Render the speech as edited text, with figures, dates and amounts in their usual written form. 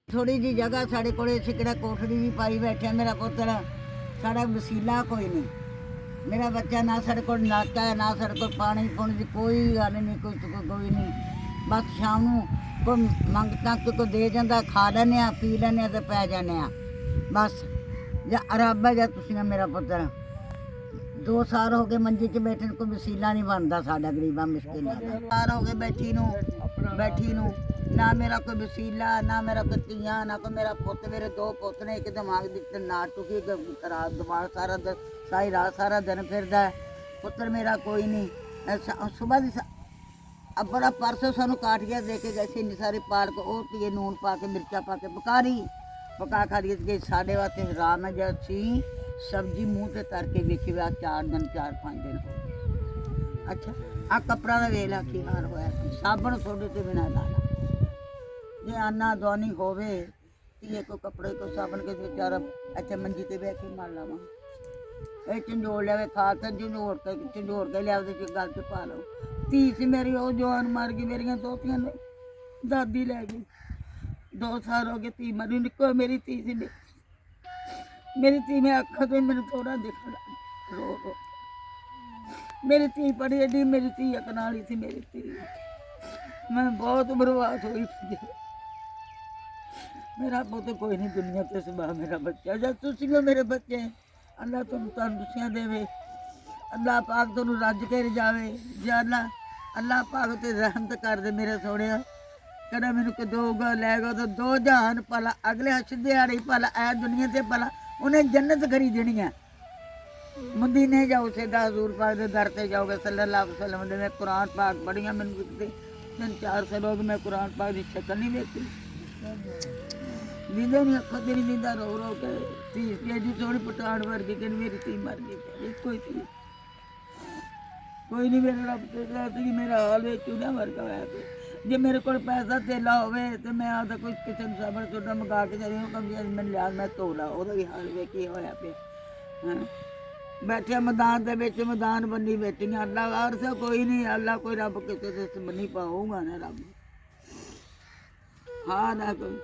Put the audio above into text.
थोड़ी जी जगह साढ़े कोले छिकड़ा कोठड़ी जी पाई बैठे मेरा पुत्र साढ़ा वसीला कोई नहीं। मेरा बच्चा ना साढ़े को नाता है ना साढ़े को पानी पुणी की कोई गल नहीं, कोई नहीं। बस शाम को मंग तक को दे जाता, खा लेने पी लेने तो पै जाने बस। या रब है या तुसी मेरा पुत्र 2 साल हो गए मंजी च बैठे, कोई वसीला नहीं बनता साडा गरीबा मुश्किल साल हो गए बैठी नू ना मेरा कोई वसीला, ना मेरा कोई तियां, ना कोई मेरा पुत। मेरे 2 पुत ने, एक दिमाग की ना टुकी दिमाग सारी रात सारा दिन फिरदा है। पुत्र मेरा कोई नहीं। सुबह की बड़ा परसों सानू काटिया दे के गए इन्नी सारी पालक, वो तीए नून पा के मिर्चा पा के पका खा दी। साढ़े वास्ते हराम है जब सी सब्जी मूँह से तर के वेखी 4 दिन 4-5 दिन हो गए। अच्छा आ कपड़ा का वेला की हाल होया, साबण सोडे तो बिना लाना जे आना दवानी होवे तीए को कपड़े को साबण के बेचारा अच्छा मंजी ते बह के मार लावा। ये झंझोड़ लिया खा कर झंझोड़ के लिया गल च पा लो। धी सी मेरी वो जवान मर गई, मेरिया दोतियां ने दादी लै गई। 2 साल हो गए धी मरी, निको मेरी धी सी मेरी धी में अखा तो मैंने थोड़ा देखा रो मेरी धी पढ़ी एडी, मेरी धी अकनाली थी मेरी धी। मैं बहुत बर्बाद हुई थी। मेरा पुत कोई नहीं दुनिया ते सिवा मेरा बच्चा। जब तुसी मेरे बच्चे अल्लाह तुम तंदुरुस्तियां देवे, अल्लाह पाक तुम रज के जावे। जे अल्लाह पाक ते रहमत कर दे मेरे सोने। कदा मैनू को दोगा लैगा तो 2 जहान भला अगले हश दिहाड़ी भला ऐ दुनिया ते भला उन्हें जन्नत करी देनी है। मदीने जाओ सीधा हजूर पाक के दर से जाओगे सल्लल्लाहु अलैहि वसल्लम दे। मैं कुरान पाक पढ़िया, मैंने 3-4 साल हो गए मैं कुरान पाक की शक्ल नहीं देखी। नींदा नहीं अखा तेरी नींदा रो रो के धी एडी सोहनी पठान वर्गी कि मेरी धी मर गई। कोई थी कोई नहीं मेरा रब तो मेरा हाल वे चूल्हा वर्गा होया। जे मेरे को पैसा तेला होवे तो मैं आता कोई किसी साबण सोडा मंगा के जा मैंने लिया मैं धो ला। वो भी हाल वे की होया पे बैठे मैदान के बिच मैदान बनी बैठियां। अल्लाह वारस कोई नहीं, अल्लाह कोई रब किसी से बनी पाऊगा ना रब। हाँ ना कोई